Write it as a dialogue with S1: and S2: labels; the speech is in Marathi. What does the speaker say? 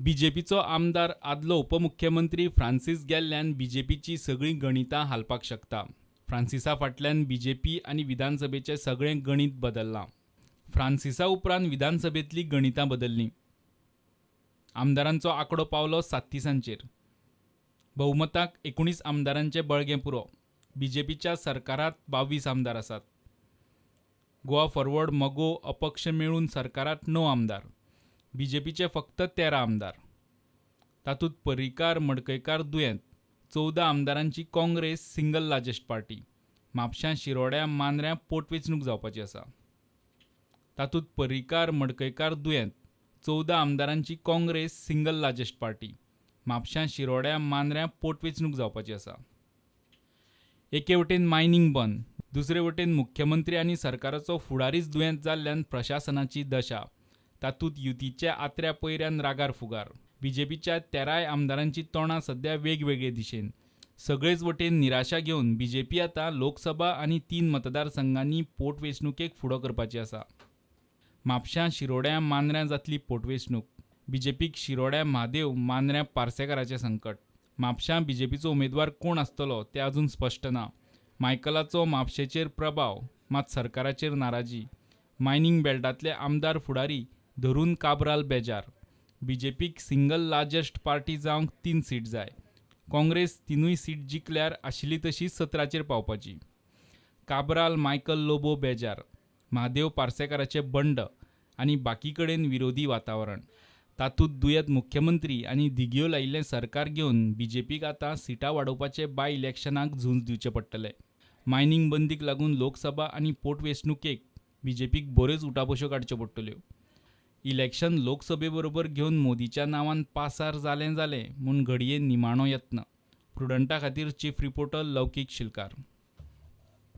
S1: बीजेपीचो आमदार आदलो उपमुख्यमंत्री फ्रांसीस गेल्ल्यान बीजेपीची सगळीं गणितां हालपाक शकता. फ्रांसिसा फाटल्यान बीजेपी आनी विधानसभेचें सगळें गणित बदल्लां. फ्रांसिसा उपरांत विधानसभेंतलीं गणितां बदल्लीं. आमदारांचो आंकडो पावलो 37. बहुमताक 19 आमदारांचें बळगें पुरो. बीजेपीच्या सरकारांत 22 आमदार आसात. गोवा फॉरवर्ड मगो अपक्ष मेळून सरकारांत 9 आमदार. बीजेपीचे फक्त 13 आमदार. तातूंत पर्रीकार मडकयकार दुयेंत. 14 आमदारांची काँग्रेस सिंगल लार्जस्ट पार्टी. म्हापशां शिरोड्या मांद्र्यां पोटवेंचणूक जावपाची आसा. तातूंत पर्रीकार मडकयकार दुयेंत. 14 आमदारांची काँग्रेस सिंगल लार्जस्ट पार्टी. म्हापशां शिरोड्या मांद्र्यां पोटवेंचणूक जावपाची आसा. एके वटेन मायनिंग बंद, दुसरे वटेन मुख्यमंत्री आनी सरकाराचो फुडारीच दुयेंत जाल्ल्यान प्रशासनाची दशा. तातूंत युतीचे आत्र्या पयऱ्यान रागार फुगार. बीजेपीच्या 13 आमदारांची तोंडां सध्या वेगवेगळे दिशेन. सगळेच वटेन निराशा घेवन बीजेपी आतां लोकसभा आनी 3 मतदारसंघांनी पोटवेंचणुकेक फुडो करपाची आसा. म्हापशां शिरोड्या मांद्र्यां जातली पोटवेंचणूक. बीजेपीक शिरोड्या म्हादेव मांद्र्यां पार्सेकाराचें संकट. म्हापशां बीजेपीचो उमेदवार कोण आसतलो तें अजून स्पश्ट ना. मायकलाचो म्हापशेचेर प्रभाव, मात सरकाराचेर नाराजी. मायनिंग बेल्टांतले आमदार फुडारी धरून काब्राल बेजार. बीजेपीक सिंगल लार्जस्ट पार्टी जावंक 3 सीट जाय. काँग्रेस 3 सीट जिखल्यार आशिल्ली तशी 17चेर पावपाची. काब्राल मायकल लोबो बेजार. म्हादेव पार्सेकाराचे बंड आनी बाकी कडेन विरोधी वातावरण. तातूंत दुयेंत मुख्यमंत्री आनी दिगयो लायिल्लें सरकार घेवन बीजेपीक आतां सिटां वाडोवपाचे बाय इलेक्शनाक झूंज दिवचें पडटलें. मायनिंग बंदीक लागून लोकसभा आनी पोटवेंचणुकेक बीजेपीक बऱ्योच उठाबश्यो काडच्यो पडटल्यो. इलेक्शन लोकसभे बरोबर घेवन मोदीच्या नांवान पासार जालें म्हूण घडये निमाणो यत्न. प्रुडंटा खातीर चीफ रिपोर्टर लौकीक शिलकार.